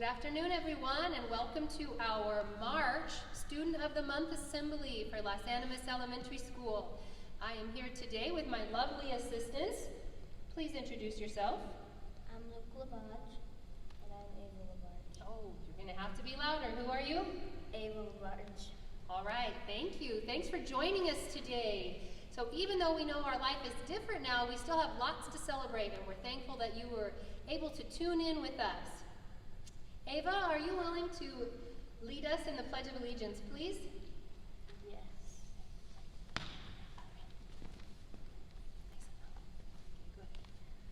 Good afternoon, everyone, and welcome to our March Student of the Month Assembly for Las Animas Elementary School. I am here today with my lovely assistants. Please introduce yourself. I'm Luke Labarge, and I'm Ava Labarge. Oh, you're going to have to be louder. Who are you? Ava Labarge. All right, thank you. Thanks for joining us today. So even though we know our life is different now, we still have lots to celebrate, and we're thankful that you were able to tune in with us. Ava, are you willing to lead us in the Pledge of Allegiance, please? Yes.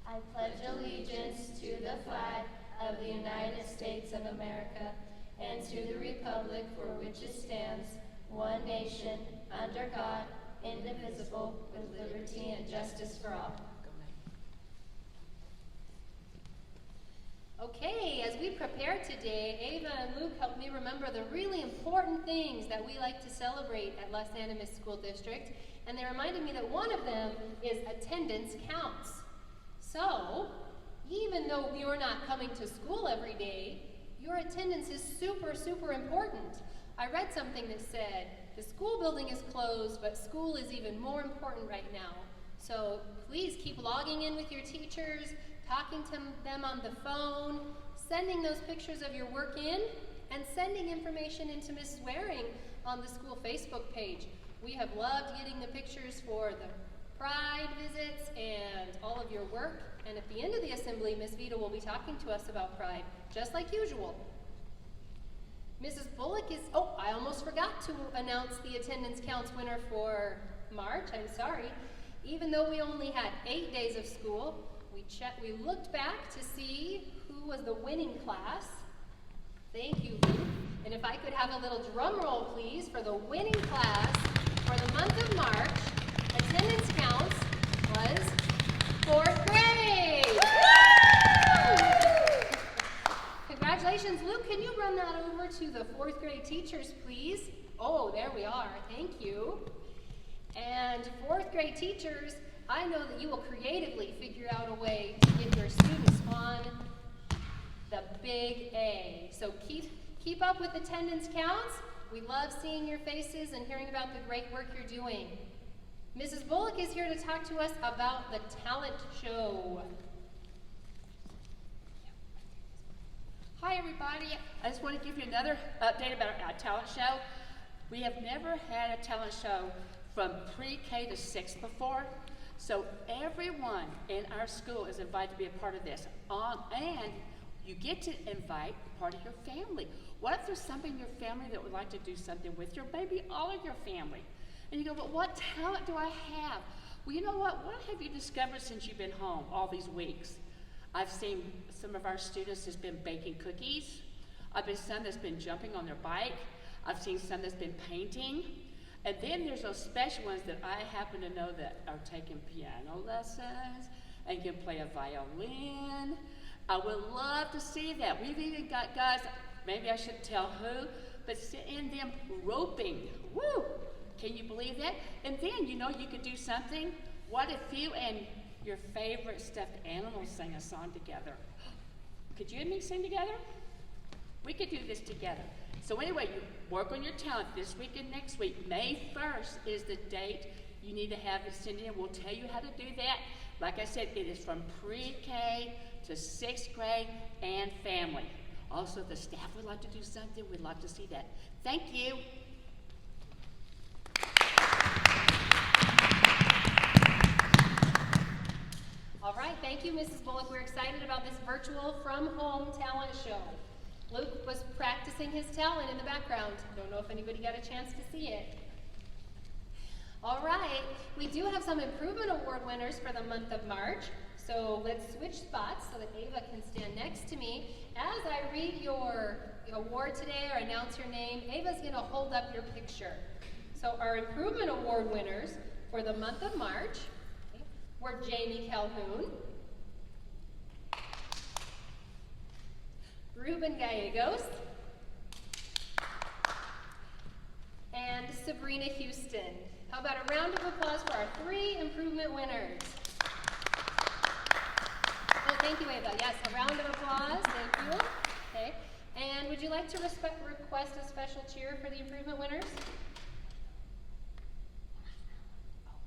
I pledge allegiance to the flag of the United States of America and to the republic for which it stands, one nation, under God, indivisible, with liberty and justice for all. Okay, as we prepare today, Ava and Luke helped me remember the really important things that we like to celebrate at Las Animas School District, and they reminded me that one of them is attendance counts. So, even though you're not coming to school every day, your attendance is super, super important. I read something that said, the school building is closed, but school is even more important right now. So please keep logging in with your teachers, talking to them on the phone, sending those pictures of your work in, and sending information into Ms. Swearing on the school Facebook page. We have loved getting the pictures for the Pride visits and all of your work. And at the end of the assembly, Ms. Vita will be talking to us about Pride, just like usual. Mrs. Bullock is, oh, I almost forgot to announce the attendance counts winner for March, I'm sorry. Even though we only had 8 days of school, we looked back to see who was the winning class. Thank you, Luke. And if I could have a little drum roll, please, for the winning class for the month of March, attendance counts was 4th grade. Congratulations, Luke. Can you run that over to the 4th grade teachers, please? Oh, there we are. Thank you. And 4th grade teachers, I know that you will creatively figure out a way to get your students on the big A. So keep up with attendance counts. We love seeing your faces and hearing about the great work you're doing. Mrs. Bullock is here to talk to us about the talent show. Hi everybody, I just want to give you another update about our talent show. We have never had a talent show from pre-K to 6th before, so everyone in our school is invited to be a part of this. And you get to invite part of your family. What if there's somebody in your family that would like to do something with your, maybe all of your family? And you go, but what talent do I have? Well, you know what have you discovered since you've been home all these weeks? I've seen some of our students has been baking cookies. I've been some that's been jumping on their bike. I've seen some that's been painting. And then there's those special ones that I happen to know that are taking piano lessons and can play a violin. I would love to see that. We've even got guys, maybe I should tell who, but in them roping. Woo! Can you believe that? And then, you know, you could do something. What if you and your favorite stuffed animals sang a song together? Could you and me sing together? We could do this together. So anyway, you work on your talent this week and next week. May 1st is the date you need to have it sent in. We'll tell you how to do that. Like I said, it is from pre-K to 6th grade and family. Also, if the staff would like to do something, we'd love to see that. Thank you. All right, thank you, Mrs. Bullock. We're excited about this virtual from home talent show. Luke was practicing his talent in the background. Don't know if anybody got a chance to see it. All right, we do have some improvement award winners for the month of March. So let's switch spots so that Ava can stand next to me. As I read your award today or announce your name, Ava's gonna hold up your picture. So our improvement award winners for the month of March were Jamie Calhoun, Ruben Gallegos, and Sabrina Houston. How about a round of applause for our 3 improvement winners? Oh, thank you, Ava. Yes, a round of applause. Thank you. Okay. would you like to request a special cheer for the improvement winners?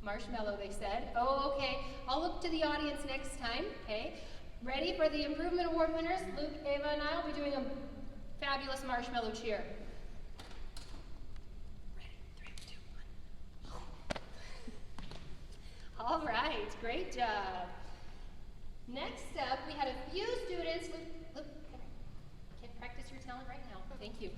Marshmallow, they said. Oh, okay. I'll look to the audience next time, okay? Ready for the improvement award winners? Luke, Ava, and I will be doing a fabulous marshmallow cheer. Ready? 3, 2, 1. All right, great job. Next up, we had a few students. Look, can't practice your talent right now. Thank you.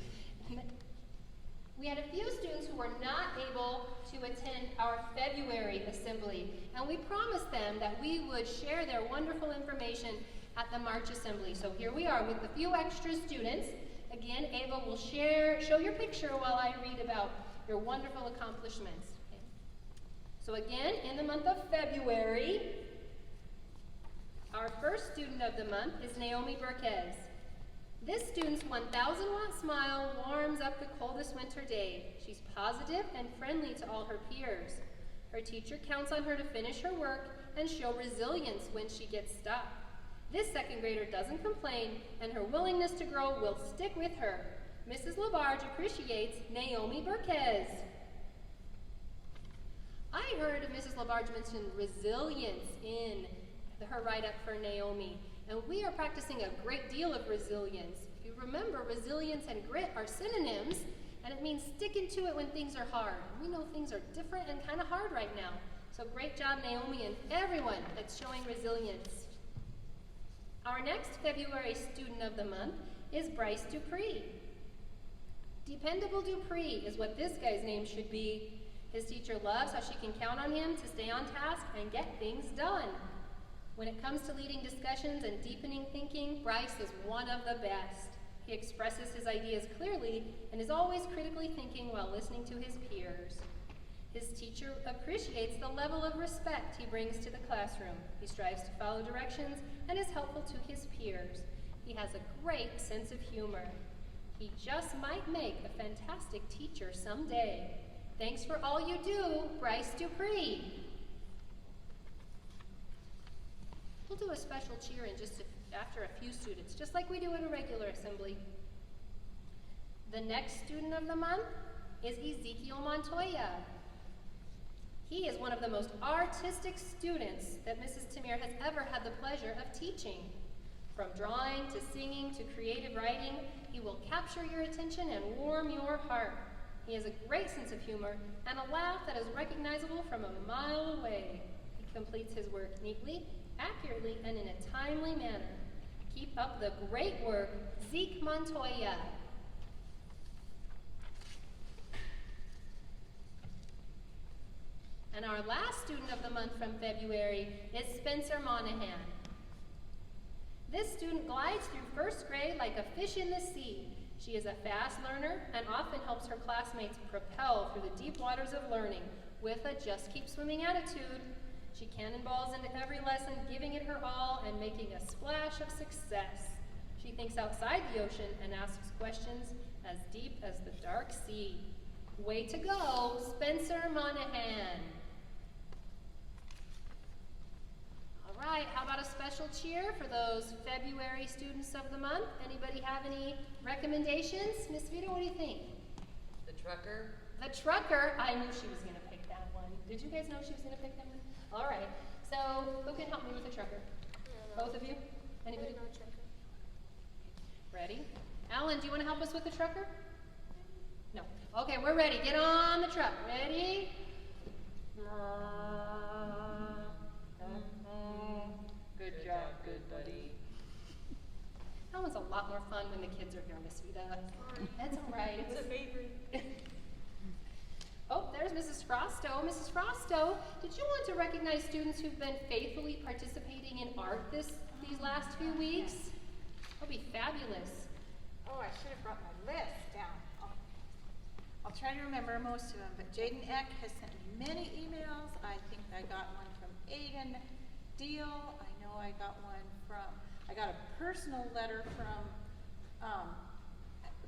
We had a few students who were not able to attend our February assembly, and we promised them that we would share their wonderful information at the March assembly. So here we are with a few extra students. Again, Ava will show your picture while I read about your wonderful accomplishments. Okay. So again, in the month of February, our first student of the month is Naomi Burquez. This student's 1,000-watt smile warms up the coldest winter day. She's positive and friendly to all her peers. Her teacher counts on her to finish her work and show resilience when she gets stuck. This second grader doesn't complain, and her willingness to grow will stick with her. Mrs. Labarge appreciates Naomi Burquez. I heard Mrs. Labarge mention resilience in her write-up for Naomi. And we are practicing a great deal of resilience. If you remember, resilience and grit are synonyms, and it means sticking to it when things are hard. We know things are different and kind of hard right now. So great job, Naomi, and everyone that's showing resilience. Our next February student of the month is Bryce Dupree. Dependable Dupree is what this guy's name should be. His teacher loves how she can count on him to stay on task and get things done. When it comes to leading discussions and deepening thinking, Bryce is one of the best. He expresses his ideas clearly and is always critically thinking while listening to his peers. His teacher appreciates the level of respect he brings to the classroom. He strives to follow directions and is helpful to his peers. He has a great sense of humor. He just might make a fantastic teacher someday. Thanks for all you do, Bryce Dupree. We'll do a special cheer in after a few students, just like we do at a regular assembly. The next student of the month is Ezekiel Montoya. He is one of the most artistic students that Mrs. Tamir has ever had the pleasure of teaching. From drawing to singing to creative writing, he will capture your attention and warm your heart. He has a great sense of humor and a laugh that is recognizable from a mile away. He completes his work neatly, accurately, and in a timely manner. Keep up the great work, Zeke Montoya. And our last student of the month from February is Spencer Monahan. This student glides through first grade like a fish in the sea. She is a fast learner and often helps her classmates propel through the deep waters of learning with a just keep swimming attitude. She cannonballs into every lesson, giving it her all and making a splash of success. She thinks outside the ocean and asks questions as deep as the dark sea. Way to go, Spencer Monahan. All right, how about a special cheer for those February students of the month? Anybody have any recommendations? Miss Vita, what do you think? The trucker. The trucker, I knew she was gonna pick that one. Did you guys know she was gonna pick that one? All right, so who can help me with the trucker? Both of you? Anybody? Ready? Alan, do you want to help us with the trucker? No. Okay, we're ready. Get on the truck. Ready? Good job, good buddy. That one's a lot more fun when the kids are here, Miss Vita. That's all right. It's a favorite. Oh, there's Mrs. Frosto. Mrs. Frosto, did you want to recognize students who've been faithfully participating in art these last few weeks? That'll be fabulous. Oh, I should have brought my list down. I'll try to remember most of them, but Jaden Eck has sent me many emails. I think I got one from Aiden Deal. I know I got I got a personal letter from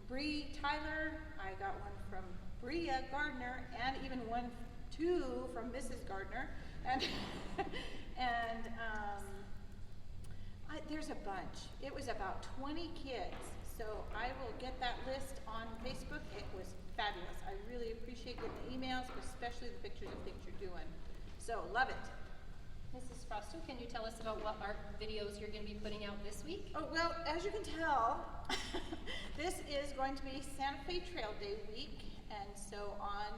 Bree Tyler. I got one from Bria Gardner, and even two from Mrs. Gardner. And there's a bunch. It was about 20 kids So I will get that list on Facebook. It was fabulous. I really appreciate getting the emails, especially the pictures of things you're doing. So love it. Mrs. Frosto, can you tell us about what art videos you're going to be putting out this week? Oh, well, as you can tell, this is going to be Santa Fe Trail Day week. And so on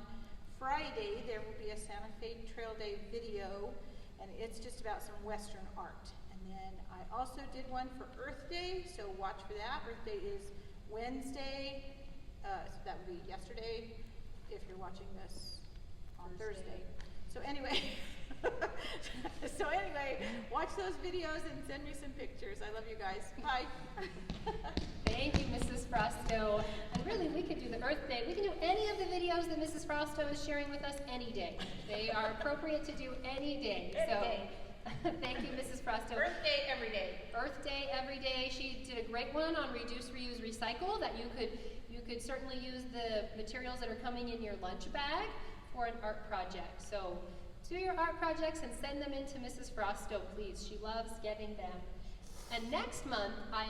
Friday, there will be a Santa Fe Trail Day video, and it's just about some Western art. And then I also did one for Earth Day, so watch for that. Earth Day is Wednesday, so that would be yesterday if you're watching this on Thursday. So anyway, watch those videos and send me some pictures. I love you guys. Bye. Thank you, Mrs. Frosto. And really, we could do the Earth Day. We can do any of the videos that Mrs. Frosto is sharing with us any day. They are appropriate to do any day. Thank you, Mrs. Frosto. Earth Day every day. Earth Day every day. She did a great one on reduce, reuse, recycle that you could certainly use the materials that are coming in your lunch bag for an art project. So do your art projects and send them in to Mrs. Frosto, please. She loves getting them. And next month, I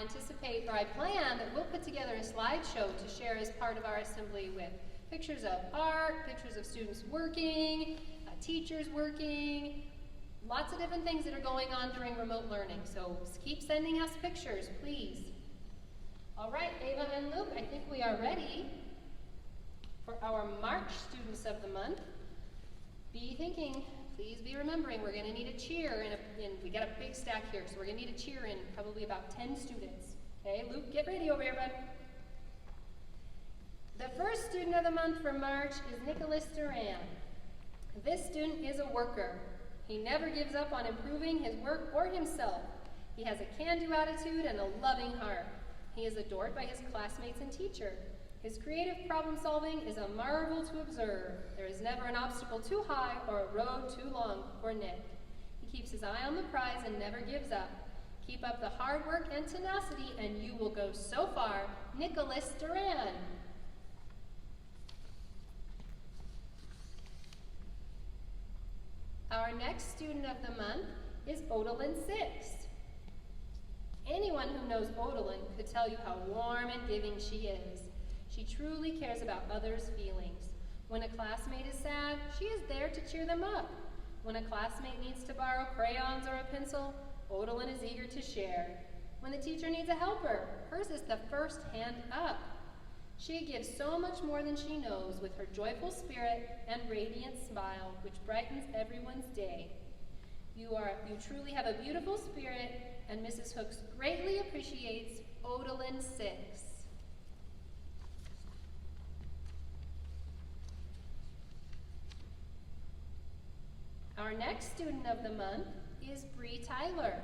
plan that we'll put together a slideshow to share as part of our assembly with pictures of art, pictures of students working, teachers working, lots of different things that are going on during remote learning. So keep sending us pictures, please. All right, Ava and Luke, I think we are ready for our March Students of the Month. Be thinking, please be remembering, we're going to need a cheer, and we got a big stack here, so we're going to need a cheer in probably about 10 students. Okay, Luke, get ready over here, bud. The first student of the month for March is Nicholas Duran. This student is a worker. He never gives up on improving his work or himself. He has a can-do attitude and a loving heart. He is adored by his classmates and teacher. His creative problem solving is a marvel to observe. There is never an obstacle too high or a road too long for Nick. He keeps his eye on the prize and never gives up. Keep up the hard work and tenacity and you will go so far. Nicholas Duran. Our next student of the month is Odalyn Sixt. Anyone who knows Odalyn could tell you how warm and giving she is. She truly cares about others' feelings. When a classmate is sad, she is there to cheer them up. When a classmate needs to borrow crayons or a pencil, Odalyn is eager to share. When the teacher needs a helper, hers is the first hand up. She gives so much more than she knows with her joyful spirit and radiant smile, which brightens everyone's day. You truly have a beautiful spirit, and Mrs. Hooks greatly appreciates Odalyn Sixt. Our next student of the month is Bree Tyler.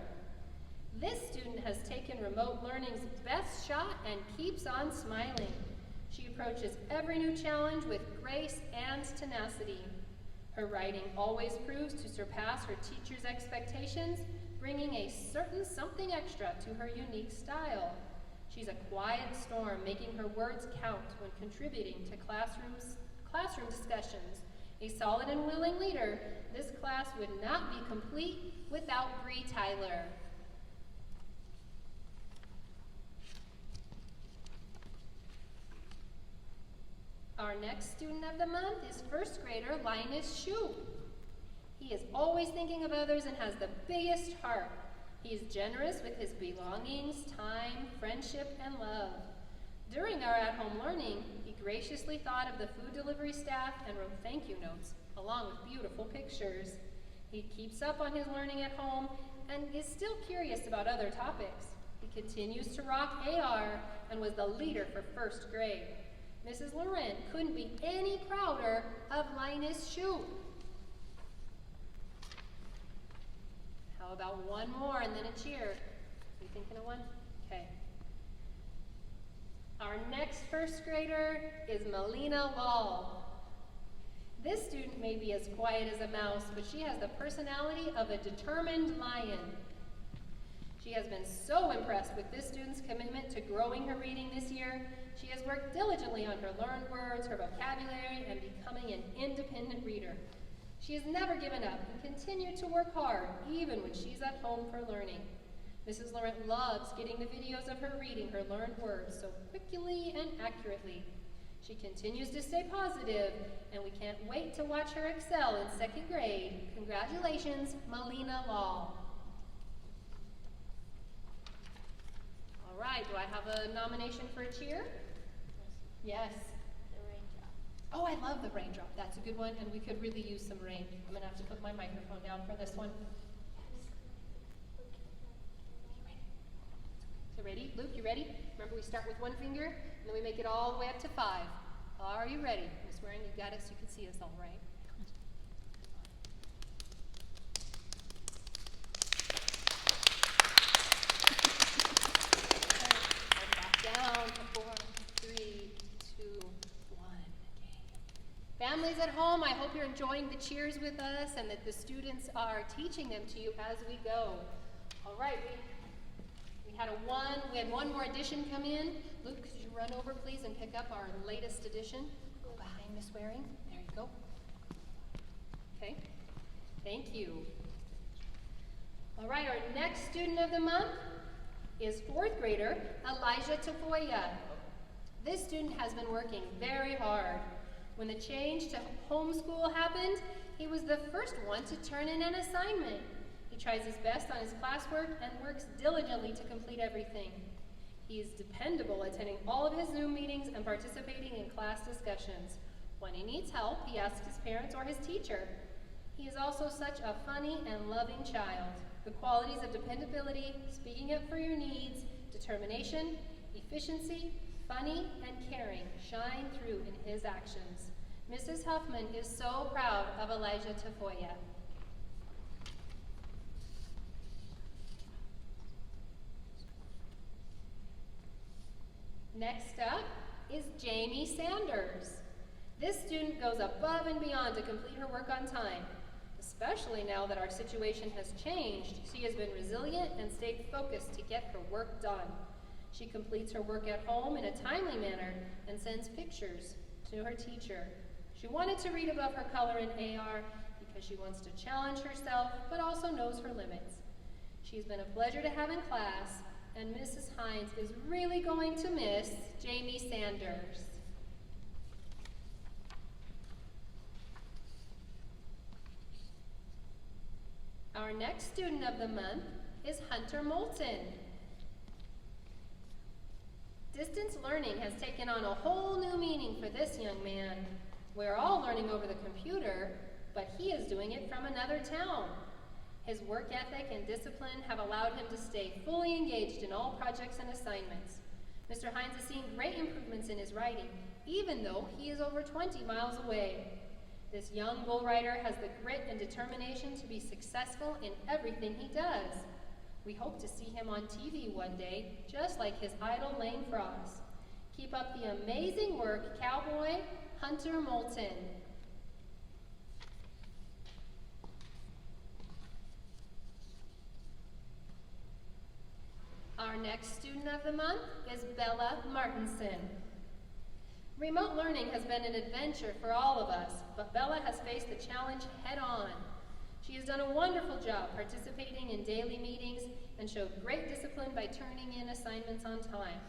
This student has taken remote learning's best shot and keeps on smiling. She approaches every new challenge with grace and tenacity. Her writing always proves to surpass her teacher's expectations, bringing a certain something extra to her unique style. She's a quiet storm, making her words count when contributing to classroom discussions. A solid and willing leader, this class would not be complete without Bree Tyler. Our next student of the month is first grader Linus Shue. He is always thinking of others and has the biggest heart. He is generous with his belongings, time, friendship, and love. During our at-home learning, he graciously thought of the food delivery staff and wrote thank you notes, along with beautiful pictures. He keeps up on his learning at home and is still curious about other topics. He continues to rock AR and was the leader for first grade. Mrs. Laurent couldn't be any prouder of Linus Shue. How about one more and then a cheer? You thinking of one? Okay. Our next first grader is Melina Lal. This student may be as quiet as a mouse, but she has the personality of a determined lion. She has been so impressed with this student's commitment to growing her reading this year. She has worked diligently on her learned words, her vocabulary, and becoming an independent reader. She has never given up and continued to work hard, even when she's at home for learning. Mrs. Laurent loves getting the videos of her reading her learned words so quickly and accurately. She continues to stay positive, and we can't wait to watch her excel in 2nd grade. Congratulations, Melina Law. All right, do I have a nomination for a cheer? Yes. The raindrop. Oh, I love the raindrop. That's a good one, and we could really use some rain. I'm gonna have to put my microphone down for this one. So ready? Luke, you ready? Remember, we start with 1 finger, and then we make it all the way up to 5. Are you ready? Miss Waring, you got it so you can see us all right. Back down to 4, 3, 2, 1. Okay. Families at home, I hope you're enjoying the cheers with us and that the students are teaching them to you as we go. All right, we had one more edition come in. Luke, could you run over please and pick up our latest edition? Go behind Miss Waring. There you go. Okay, thank you. All right, our next student of the month is 4th grader Elijah Tafoya. This student has been working very hard. When the change to homeschool happened, he was the first one to turn in an assignment. He tries his best on his classwork and works diligently to complete everything. He is dependable, attending all of his Zoom meetings and participating in class discussions. When he needs help, he asks his parents or his teacher. He is also such a funny and loving child. The qualities of dependability, speaking up for your needs, determination, efficiency, funny, and caring shine through in his actions. Mrs. Huffman is so proud of Elijah Tafoya. Next up is Jamie Sanders. This student goes above and beyond to complete her work on time. Especially now that our situation has changed, she has been resilient and stayed focused to get her work done. She completes her work at home in a timely manner and sends pictures to her teacher. She wanted to read above her color in AR because she wants to challenge herself, but also knows her limits. She's been a pleasure to have in class, and Mrs. Hines is really going to miss Jamie Sanders. Our next student of the month is Hunter Moulton. Distance learning has taken on a whole new meaning for this young man. We're all learning over the computer, but he is doing it from another town. His work ethic and discipline have allowed him to stay fully engaged in all projects and assignments. Mr. Hines has seen great improvements in his writing, even though he is over 20 miles away. This young bull rider has the grit and determination to be successful in everything he does. We hope to see him on TV one day, just like his idol Lane Frost. Keep up the amazing work, Cowboy Hunter Moulton. Our next student of the month is Bella Martinson. Remote learning has been an adventure for all of us, but Bella has faced the challenge head-on. She has done a wonderful job participating in daily meetings and showed great discipline by turning in assignments on time.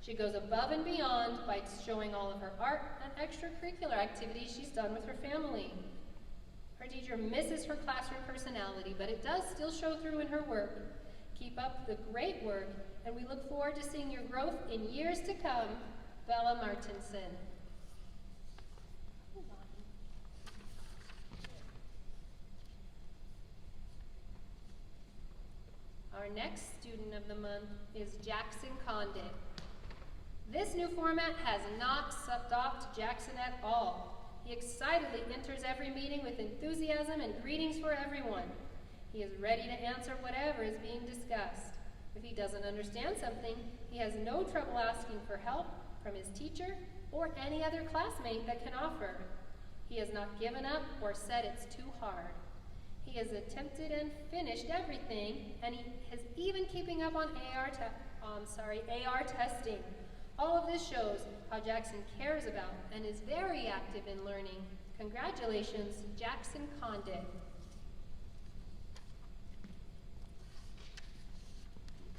She goes above and beyond by showing all of her art and extracurricular activities she's done with her family. Her teacher misses her classroom personality, but it does still show through in her work. Keep up the great work, and we look forward to seeing your growth in years to come, Bella Martinson. Our next student of the month is Jackson Condit. This new format has not stopped Jackson at all. He excitedly enters every meeting with enthusiasm and greetings for everyone. He is ready to answer whatever is being discussed. If he doesn't understand something, he has no trouble asking for help from his teacher or any other classmate that can offer. He has not given up or said it's too hard. He has attempted and finished everything, and he is even keeping up on AR testing. All of this shows how Jackson cares about and is very active in learning. Congratulations, Jackson Condit.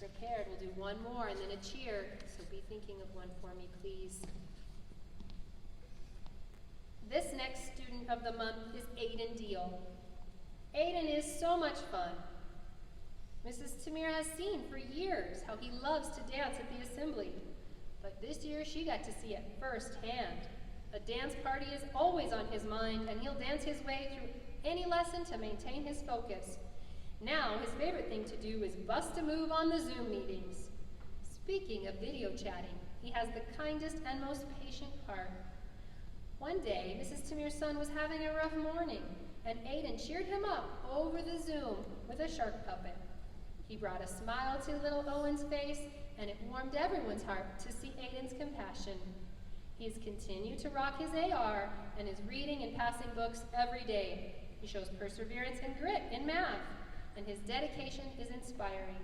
prepared. We'll do one more and then a cheer, so be thinking of one for me, please. This next student of the month is Aiden Deal. Aiden is so much fun. Mrs. Tamir has seen for years how he loves to dance at the assembly, but this year she got to see it firsthand. A dance party is always on his mind, and he'll dance his way through any lesson to maintain his focus. Now, his favorite thing to do is bust a move on the Zoom meetings. Speaking of video chatting, he has the kindest and most patient heart. One day, Mrs. Tamir's son was having a rough morning, and Aiden cheered him up over the Zoom with a shark puppet. He brought a smile to little Owen's face, and it warmed everyone's heart to see Aiden's compassion. He has continued to rock his AR and is reading and passing books every day. He shows perseverance and grit in math, and his dedication is inspiring.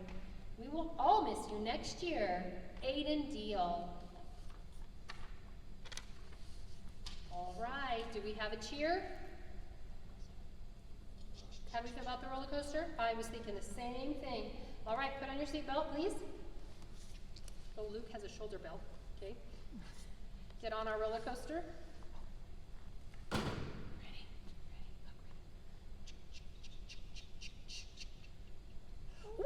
We will all miss you next year, Aiden Deal. All right, do we have a cheer? How do we feel about the roller coaster? I was thinking the same thing. All right, put on your seatbelt, please. Oh, Luke has a shoulder belt, okay. Get on our roller coaster. Ready? Woo!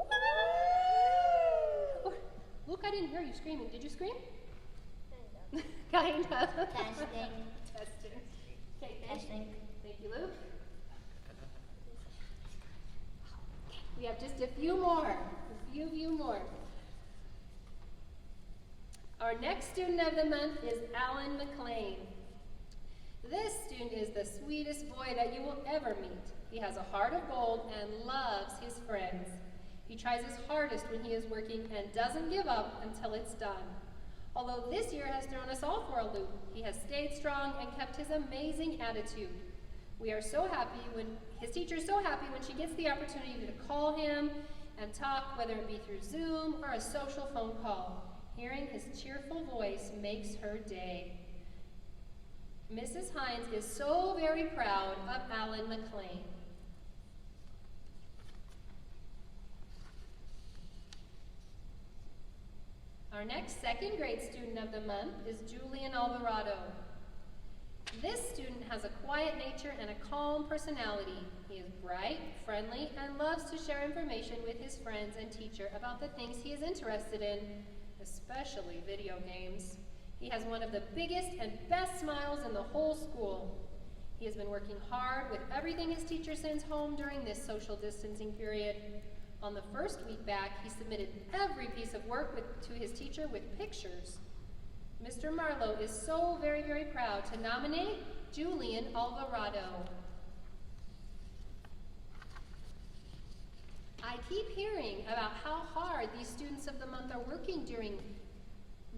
Luke, I didn't hear you screaming. Did you scream? Kind of. Testing. Testing. Okay, Testing. thank you, Luke. We have just a few more. A few more. Our next student of the month is Alan McLean. This student is the sweetest boy that you will ever meet. He has a heart of gold and loves his friends. He tries his hardest when he is working and doesn't give up until it's done. Although this year has thrown us all for a loop, he has stayed strong and kept his amazing attitude. We are so happy when his teacher is so happy when she gets the opportunity to call him and talk, whether it be through Zoom or a social phone call. Hearing his cheerful voice makes her day. Mrs. Hines is so very proud of Alan McLean. Our next second grade student of the month is Julian Alvarado. This student has a quiet nature and a calm personality. He is bright, friendly, and loves to share information with his friends and teacher about the things he is interested in, especially video games. He has one of the biggest and best smiles in the whole school. He has been working hard with everything his teacher sends home during this social distancing period. On the first week back, he submitted every piece of work to his teacher with pictures. Mr. Marlowe is so very, very proud to nominate Julian Alvarado. I keep hearing about how hard these students of the month are working during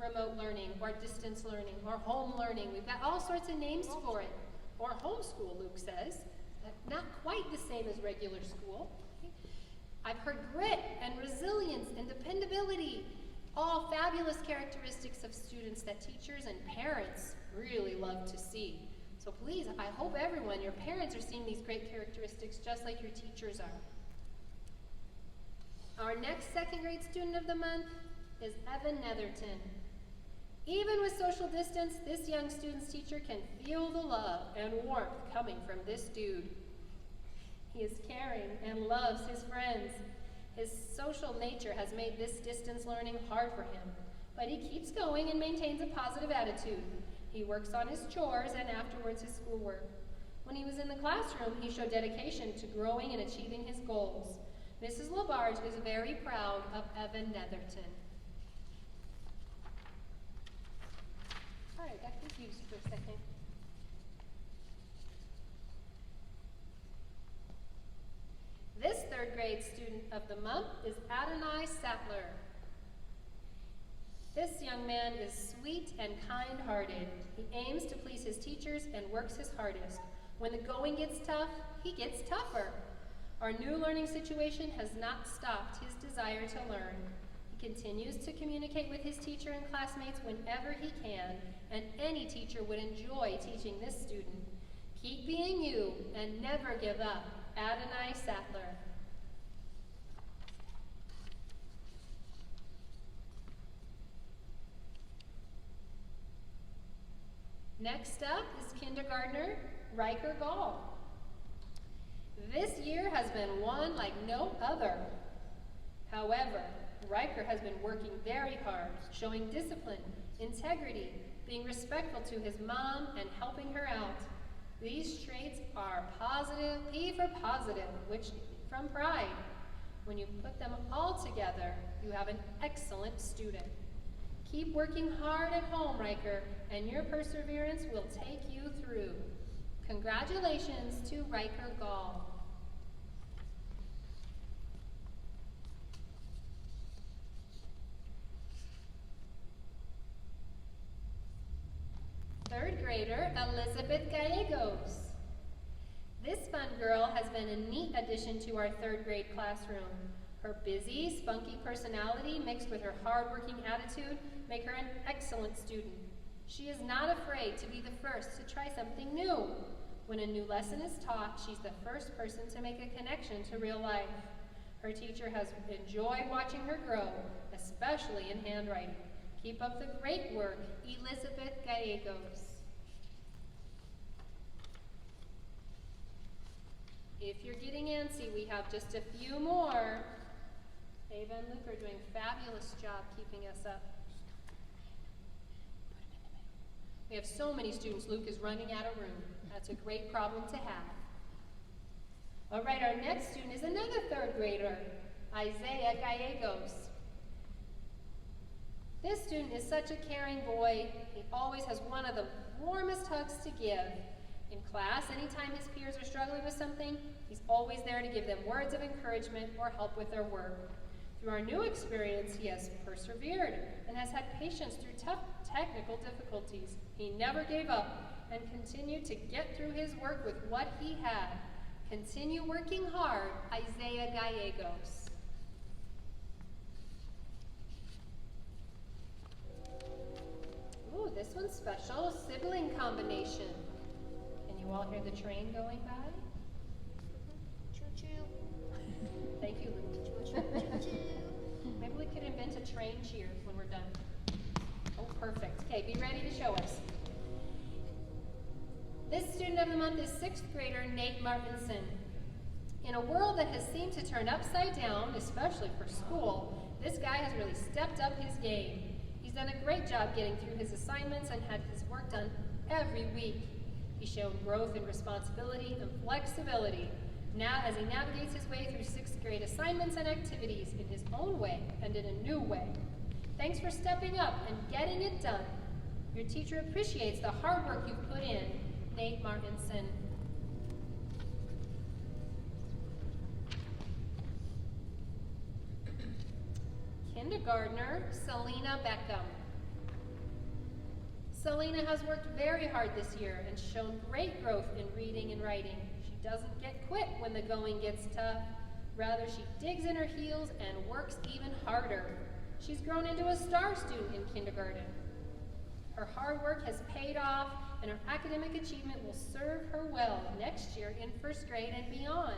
remote learning or distance learning or home learning. We've got all sorts of names for it. Or homeschool, Luke says. Not quite the same as regular school. I've heard grit and resilience and dependability, all fabulous characteristics of students that teachers and parents really love to see. So please, I hope everyone, your parents are seeing these great characteristics just like your teachers are. Our next second grade student of the month is Evan Netherton. Even with social distance, this young student's teacher can feel the love and warmth coming from this dude. He is caring and loves his friends. His social nature has made this distance learning hard for him, but he keeps going and maintains a positive attitude. He works on his chores and afterwards his schoolwork. When he was in the classroom, he showed dedication to growing and achieving his goals. Mrs. LaBarge is very proud of Evan Netherton. Sorry, I got confused for a second. This third grade student of the month is Adonai Sattler. This young man is sweet and kind-hearted. He aims to please his teachers and works his hardest. When the going gets tough, he gets tougher. Our new learning situation has not stopped his desire to learn. He continues to communicate with his teacher and classmates whenever he can, and any teacher would enjoy teaching this student. Keep being you and never give up. Adonai Sattler. Next up is kindergartner Riker Gall. This year has been one like no other. However, Riker has been working very hard, showing discipline, integrity, being respectful to his mom, and helping her out. These traits are positive, P for positive, which from pride. When you put them all together, you have an excellent student. Keep working hard at home, Riker, and your perseverance will take you through. Congratulations to Riker Gall. Third grader Elizabeth Gallegos. This fun girl has been a neat addition to our third grade classroom. Her busy, spunky personality mixed with her hard-working attitude make her an excellent student. She is not afraid to be the first to try something new. When a new lesson is taught, she's the first person to make a connection to real life. Her teacher has enjoyed watching her grow, especially in handwriting. Keep up the great work, Elizabeth Gallegos. If you're getting antsy, we have just a few more. Ava and Luke are doing a fabulous job keeping us up. We have so many students, Luke is running out of room. That's a great problem to have. All right, our next student is another third grader, Isaiah Gallegos. This student is such a caring boy. He always has one of the warmest hugs to give. In class, anytime his peers are struggling with something, he's always there to give them words of encouragement or help with their work. Through our new experience, he has persevered and has had patience through tough technical difficulties. He never gave up and continued to get through his work with what he had. Continue working hard, Isaiah Gallegos. Ooh, this one's special, sibling combination. Can you all hear the train going by? Choo-choo. Thank you, Luke. Maybe we could invent a train cheer when we're done. Oh, perfect. Okay, be ready to show us. This student of the month is 6th grader Nate Martinson. In a world that has seemed to turn upside down, especially for school, this guy has really stepped up his game. He's done a great job getting through his assignments and had his work done every week. He's shown growth in responsibility and flexibility. Now, as he navigates his way through 6th grade assignments and activities in his own way and in a new way. Thanks for stepping up and getting it done. Your teacher appreciates the hard work you've put in, Nate Martinson. Kindergartner Selena Beckham. Selena has worked very hard this year and shown great growth in reading and writing. She doesn't get quit when the going gets tough. Rather, she digs in her heels and works even harder. She's grown into a star student in kindergarten. Her hard work has paid off, and her academic achievement will serve her well next year in 1st grade and beyond.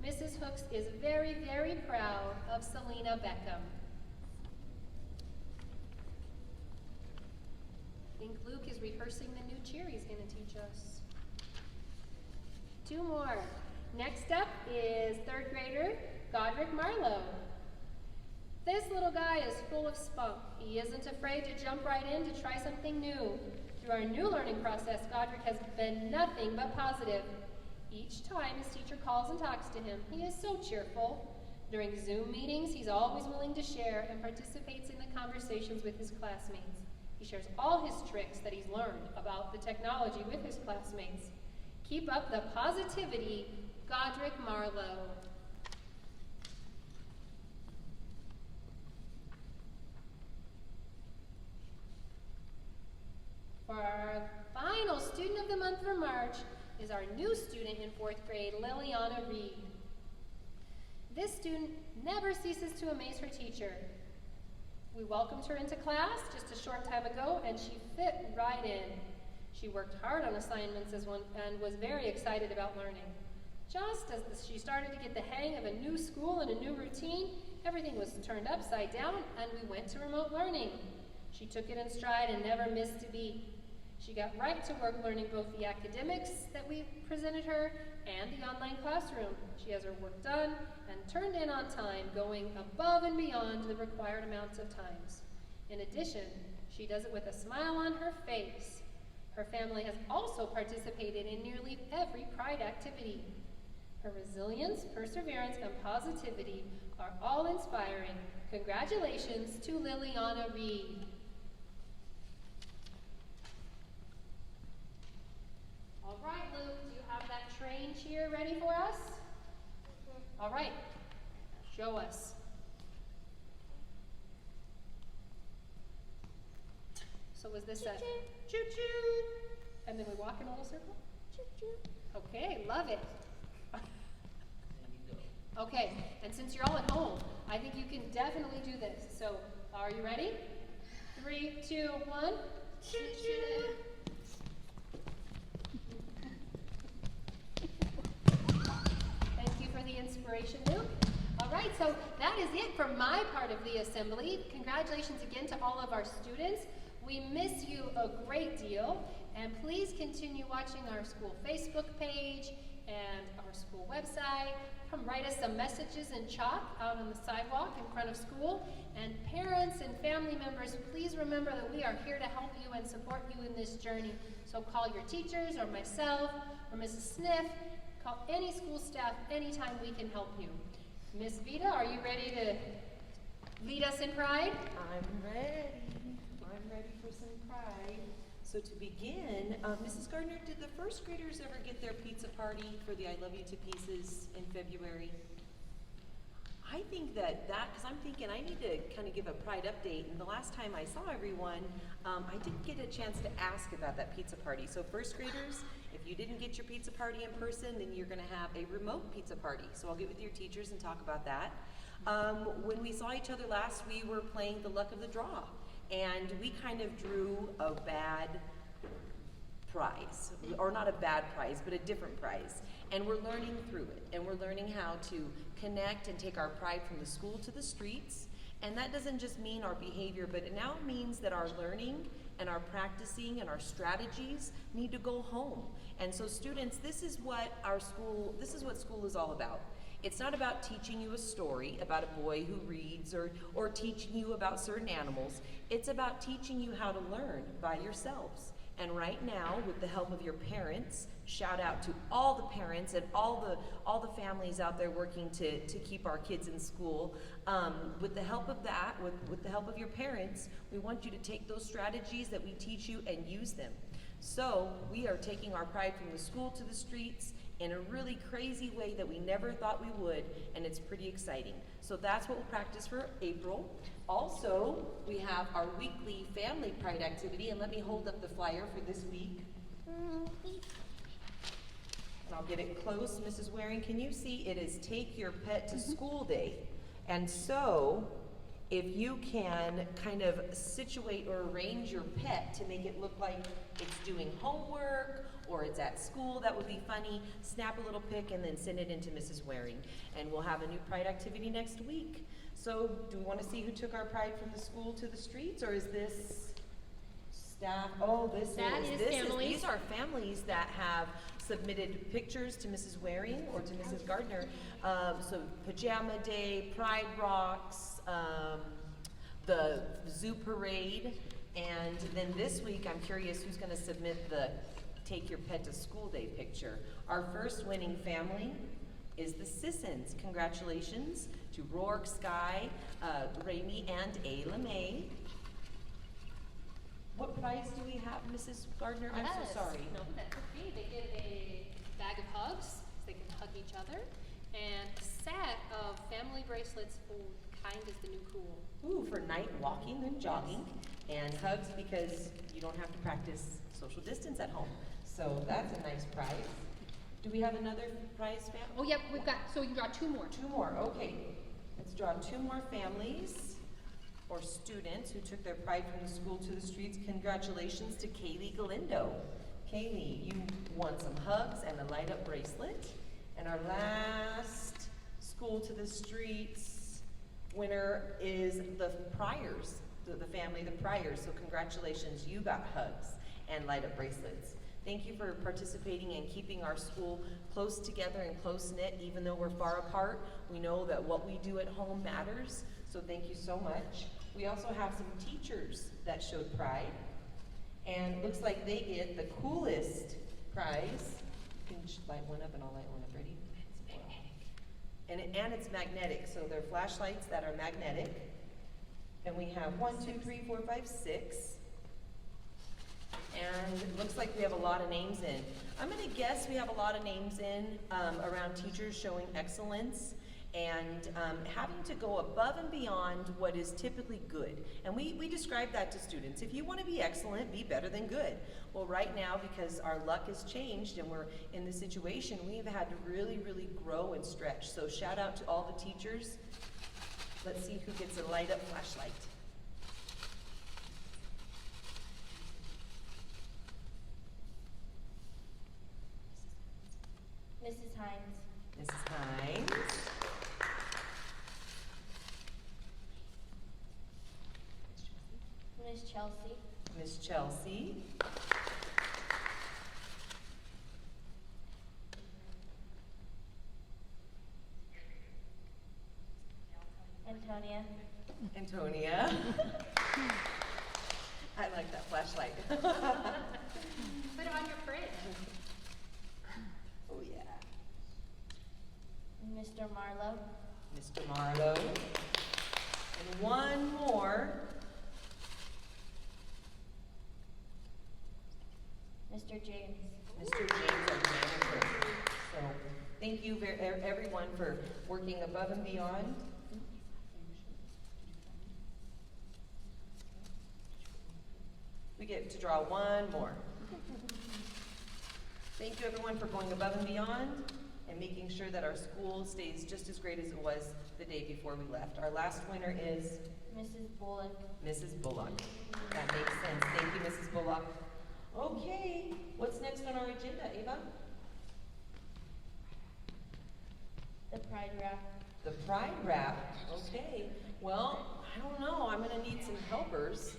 Mrs. Hooks is very, very proud of Selena Beckham. I think Luke is rehearsing the new cheer he's going to teach us. 2 more. Next up is 3rd grader Godric Marlowe. This little guy is full of spunk. He isn't afraid to jump right in to try something new. Through our new learning process, Godric has been nothing but positive. Each time his teacher calls and talks to him, he is so cheerful. During Zoom meetings, he's always willing to share and participates in the conversations with his classmates. He shares all his tricks that he's learned about the technology with his classmates. Keep up the positivity, Godric Marlowe. For our final student of the month for March is our new student in 4th grade, Liliana Reed. This student never ceases to amaze her teacher. We welcomed her into class just a short time ago, and she fit right in. She worked hard on assignments and was very excited about learning. Just as she started to get the hang of a new school and a new routine, everything was turned upside down, and we went to remote learning. She took it in stride and never missed a beat. She got right to work learning both the academics that we presented her and the online classroom. She has her work done and turned in on time, going above and beyond the required amounts of times. In addition, she does it with a smile on her face. Her family has also participated in nearly every Pride activity. Her resilience, perseverance, and positivity are all inspiring. Congratulations to Liliana Reed. All right, Luke, do you have that train cheer ready for us? All right, show us. So was this a choo-choo? And then we walk in a little circle? Choo-choo. Okay, love it. Okay, and since you're all at home, I think you can definitely do this. So, are you ready? 3, 2, 1. Choo-choo. Thank you for the inspiration, Luke. All right, so that is it for my part of the assembly. Congratulations again to all of our students. We miss you a great deal, and please continue watching our school Facebook page and our school website. Come write us some messages in chalk out on the sidewalk in front of school. And parents and family members, please remember that we are here to help you and support you in this journey. So call your teachers or myself or Mrs. Sniff. Call any school staff anytime we can help you. Miss Vita, are you ready to lead us in Pride? I'm ready. I'm ready for some pride. So to begin, Mrs. Gardner, did the first graders ever get their pizza party for the I Love You to Pieces in February? I think because I'm thinking I need to kind of give a pride update, and the last time I saw everyone, I didn't get a chance to ask about that pizza party. So first graders, if you didn't get your pizza party in person, then you're gonna have a remote pizza party. So I'll get with your teachers and talk about that. When we saw each other last, we were playing the luck of the draw. And we kind of drew a bad prize, or not a bad prize, but a different prize. And we're learning through it, and we're learning how to connect and take our pride from the school to the streets. And that doesn't just mean our behavior, but it now means that our learning and our practicing and our strategies need to go home. And so students, this is what school is all about. It's not about teaching you a story about a boy who reads or teaching you about certain animals. It's about teaching you how to learn by yourselves. And right now, with the help of your parents, shout out to all the parents and all the families out there working to keep our kids in school. With the help of that, with the help of your parents, we want you to take those strategies that we teach you and use them. So we are taking our pride from the school to the streets in a really crazy way that we never thought we would, and it's pretty exciting. So that's what we'll practice for April. Also, we have our weekly family pride activity, and let me hold up the flyer for this week. And I'll get it close. Mrs. Waring, can you see it is Take Your Pet to School Day? And so, if you can kind of situate or arrange your pet to make it look like it's doing homework or it's at school, that would be funny. Snap a little pic and then send it into Mrs. Waring. And we'll have a new pride activity next week. So do we want to see who took our pride from the school to the streets, or is this staff? Oh, families. These are families that have submitted pictures to Mrs. Waring or to Mrs. Gardner. So Pajama Day, Pride Rocks, the Zoo Parade, and then this week I'm curious who's going to submit the Take Your Pet to School Day picture. Our first winning family is the Sissons. Congratulations to Rourke, Sky, Ramey, and Ayla May. What prize do we have, Mrs. Gardner? I'm so sorry. No, that's okay. They get a bag of hugs, so they can hug each other, and a set of family bracelets for Kind is the New Cool. Ooh, for night walking and jogging, and hugs because you don't have to practice social distance at home. So that's a nice prize. Do we have another prize, family? Oh, yep, we've got, so you got 2 more. 2 more, okay. Let's draw 2 more families or students who took their pride from the school to the streets. Congratulations to Kaylee Galindo. Kaylee, you won some hugs and a light up bracelet. And our last school to the streets winner is the Pryors, the family, the Pryors. So congratulations, you got hugs and light up bracelets. Thank you for participating and keeping our school close together and close-knit, even though we're far apart. We know that what we do at home matters, so thank you so much. We also have some teachers that showed pride, and it looks like they get the coolest prize. You can light one up and I'll light one up. Ready? And it's magnetic, so they're flashlights that are magnetic. And we have 1, 2, 3, 4, 5, 6. And it looks like we have a lot of names in. I'm gonna guess we have a lot of names in around teachers showing excellence and having to go above and beyond what is typically good. And we describe that to students. If you wanna be excellent, be better than good. Well, right now, because our luck has changed and we're in this situation, we've had to really, really grow and stretch. So shout out to all the teachers. Let's see who gets a light up flashlight. Mrs. Hines. Mrs. Hines. Miss Chelsea. Miss Chelsea. Antonia. Antonia. I like that flashlight. Put it on your fridge. Oh yeah. Mr. Marlowe. Mr. Marlowe. And one more. Mr. James. Mr. James, our manager. So thank you everyone for working above and beyond. We get to draw one more. Thank you everyone for going above and beyond and making sure that our school stays just as great as it was the day before we left. Our last winner is Mrs. Bullock. Mrs. Bullock. That makes sense. Thank you, Mrs. Bullock. Okay, what's next on our agenda, Ava? The Pride Wrap. The Pride Wrap. Okay, well, I don't know. I'm gonna need some helpers.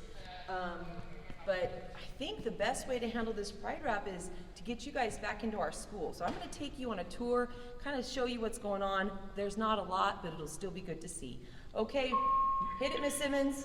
But I think the best way to handle this Pride Wrap is to get you guys back into our school. So I'm gonna take you on a tour, kind of show you what's going on. There's not a lot, but it'll still be good to see. Okay, hit it, Miss Simmons.